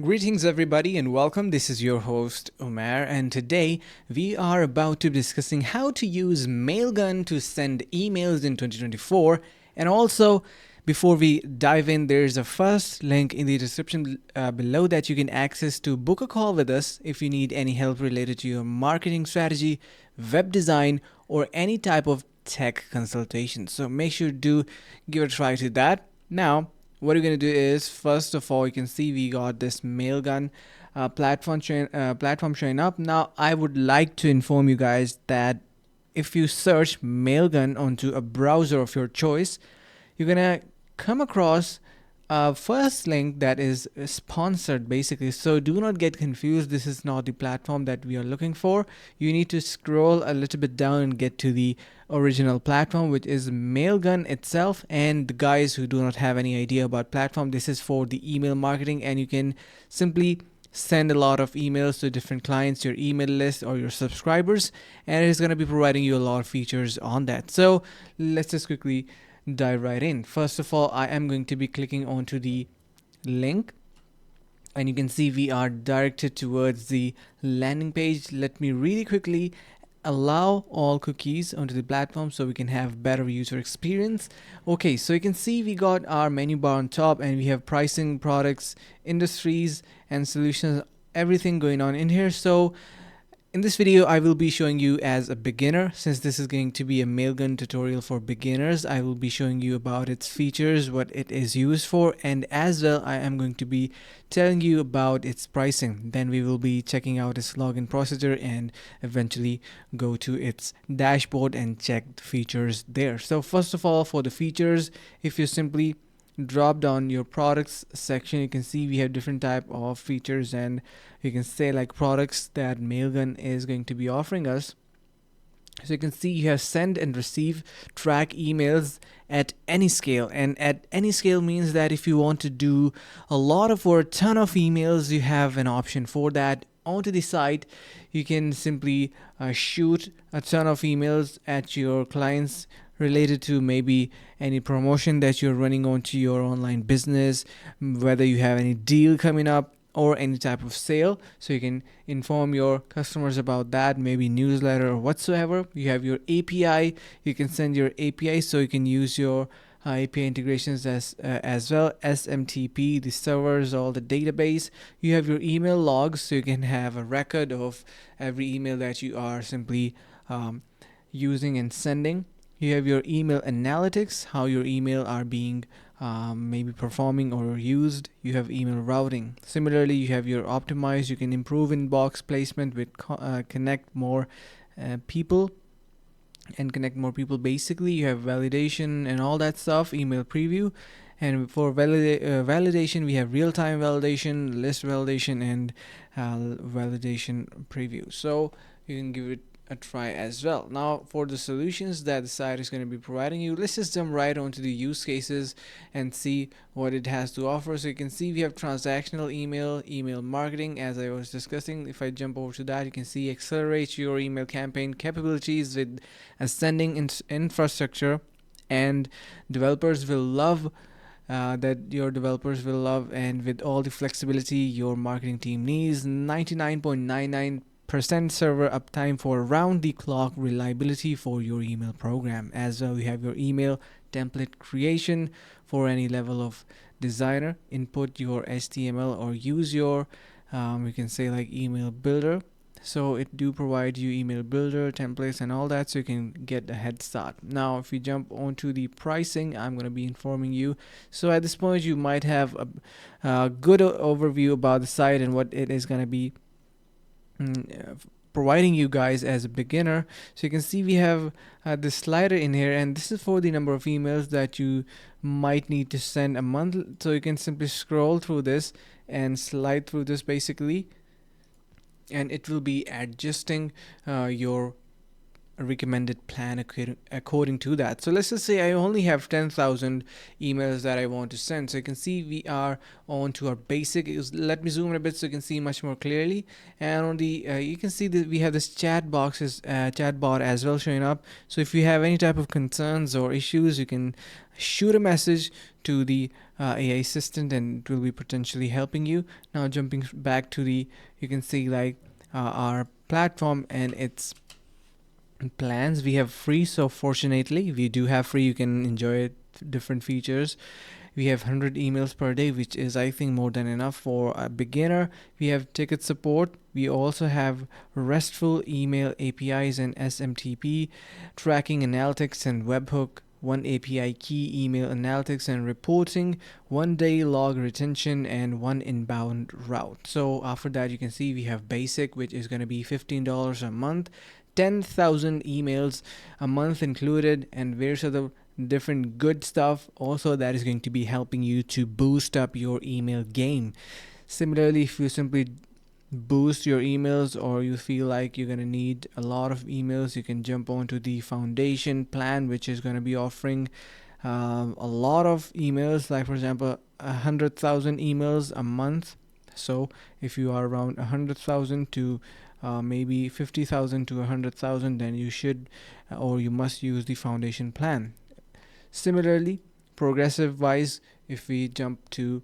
Greetings, everybody, and welcome. This is your host, Umar, and today we are about to be discussing how to use Mailgun to send emails in 2024. And also, before we dive in, there's a first link in the description below that you can access to book a call with us if you need any help related to your marketing strategy, web design, or any type of tech consultation. So make sure to give a try to that. Now, what you're going to do is, first of all, you can see we got this Mailgun platform showing up. Now, I would like to inform you guys that if you search Mailgun onto a browser of your choice, you're going to come across a first link that is sponsored basically. So do not get confused. This is not the platform that we are looking for. You need to scroll a little bit down and get to the original platform, which is Mailgun itself. And the guys who do not have any idea about platform, this is for the email marketing, and you can simply send a lot of emails to different clients, your email list or your subscribers, and it's going to be providing you a lot of features on that. So let's just quickly dive right in. First of all, I am going to be clicking onto the link, and you can see we are directed towards the landing page. Let me really quickly allow all cookies onto the platform so we can have better user experience. Okay, so you can see we got our menu bar on top, and we have pricing, products, industries, and solutions, everything going on in here. So in this video, I will be showing you as a beginner. Since this is going to be a Mailgun tutorial for beginners, I will be showing you about its features, what it is used for, and as well I am going to be telling you about its pricing. Then we will be checking out its login procedure and eventually go to its dashboard and check the features there. So first of all, for the features, if you simply drop down your products section, you can see we have different type of features, and you can say like products that Mailgun is going to be offering us. So you can see you have send and receive track emails at any scale, and at any scale means that if you want to do a lot of or a ton of emails, you have an option for that. Onto the site, you can simply shoot a ton of emails at your clients related to maybe any promotion that you're running onto your online business, whether you have any deal coming up or any type of sale. So you can inform your customers about that, maybe newsletter or whatsoever. You have your API. You can send your API, so you can use your API integrations as well, SMTP, the servers, all the database. You have your email logs, so you can have a record of every email that you are simply using and sending. You have your email analytics, how your email are being maybe performing or used. You have email routing. Similarly, you have your optimize. You can improve inbox placement with connect more people and connect more people. Basically, you have validation and all that stuff, email preview. And for validation, we have real-time validation, list validation, and validation preview. So you can give it a try as well. Now, for the solutions that the site is going to be providing you, let's just jump right onto the use cases and see what it has to offer. So you can see we have transactional email marketing, as I was discussing. If I jump over to that, you can see accelerate your email campaign capabilities with a sending infrastructure, and developers will love and with all the flexibility your marketing team needs. 99.99% server uptime for round the clock reliability for your email program. As well, you have your email template creation for any level of designer. Input your HTML or use your you can say like email builder. So it do provide you email builder templates and all that, so you can get a head start. Now if we jump onto the pricing, I'm going to be informing you. So at this point you might have a good overview about the site and what it is going to be providing you guys as a beginner. So you can see we have this slider in here, and this is for the number of emails that you might need to send a month. So you can simply scroll through this and slide through this basically, and it will be adjusting your a recommended plan according to that. So let's just say I only have 10,000 emails that I want to send. So you can see we are on to our basic. Let me zoom in a bit so you can see much more clearly. And on the you can see that we have this chat bot as well showing up. So if you have any type of concerns or issues, you can shoot a message to the AI assistant and it will be potentially helping you. Now jumping back to the, you can see like our platform and its plans. We have free, so fortunately if you do have free, you can enjoy it, different features. We have 100 emails per day, which is I think more than enough for a beginner. We have ticket support. We also have RESTful email APIs and SMTP, tracking analytics and webhook, one API key email analytics and reporting, 1 day log retention, and one inbound route. So after that, you can see we have basic, which is going to be $15 a month, 10,000 emails a month included, and various other different good stuff also that is going to be helping you to boost up your email game. Similarly, if you simply boost your emails or you feel like you're going to need a lot of emails, you can jump onto the foundation plan, which is going to be offering a lot of emails, like for example 100,000 emails a month. So if you are around 100,000 to maybe 50,000 to 100,000, then you should or you must use the foundation plan. Similarly, progressive wise, if we jump to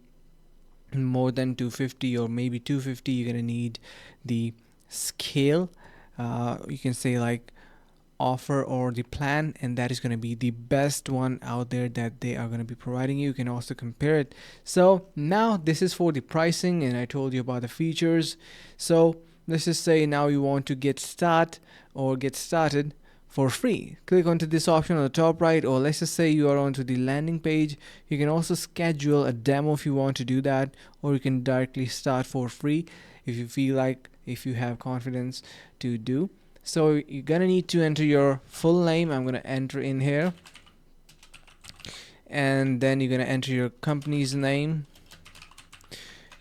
more than 250 or maybe 250, you're gonna need the scale, you can say like offer or the plan, and that is going to be the best one out there that they are going to be providing you. You can also compare it. So now this is for the pricing, and I told you about the features. So let's just say now you want to get started for free. Click onto this option on the top right, or let's just say you are onto the landing page. You can also schedule a demo if you want to do that, or you can directly start for free if you feel like, if you have confidence to do. So you're gonna need to enter your full name. I'm gonna enter in here, and then you're gonna enter your company's name,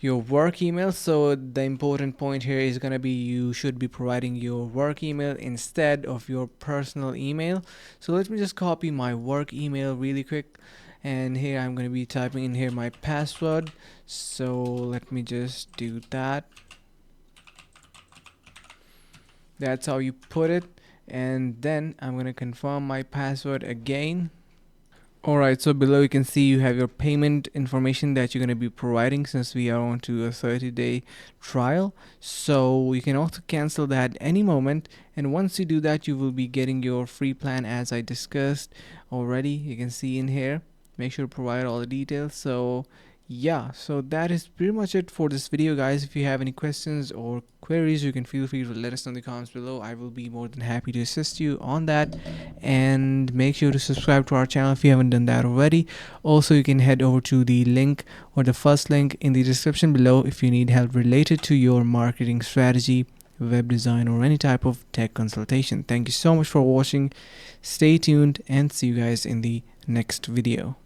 your work email. So the important point here is gonna be you should be providing your work email instead of your personal email. So let me just copy my work email really quick, and here I'm gonna be typing in here my password. So let me just do that. That's how you put it, and then I'm gonna confirm my password again. Alright, so below you can see you have your payment information that you're going to be providing, since we are on to a 30-day trial. So you can also cancel that any moment, and once you do that, you will be getting your free plan as I discussed already. You can see in here, make sure to provide all the details. So yeah, so that is pretty much it for this video, guys. If you have any questions or queries, you can feel free to let us know in the comments below. I will be more than happy to assist you on that, and make sure to subscribe to our channel if you haven't done that already. Also, you can head over to the link or the first link in the description below if you need help related to your marketing strategy, web design, or any type of tech consultation. Thank you so much for watching. Stay tuned and see you guys in the next video.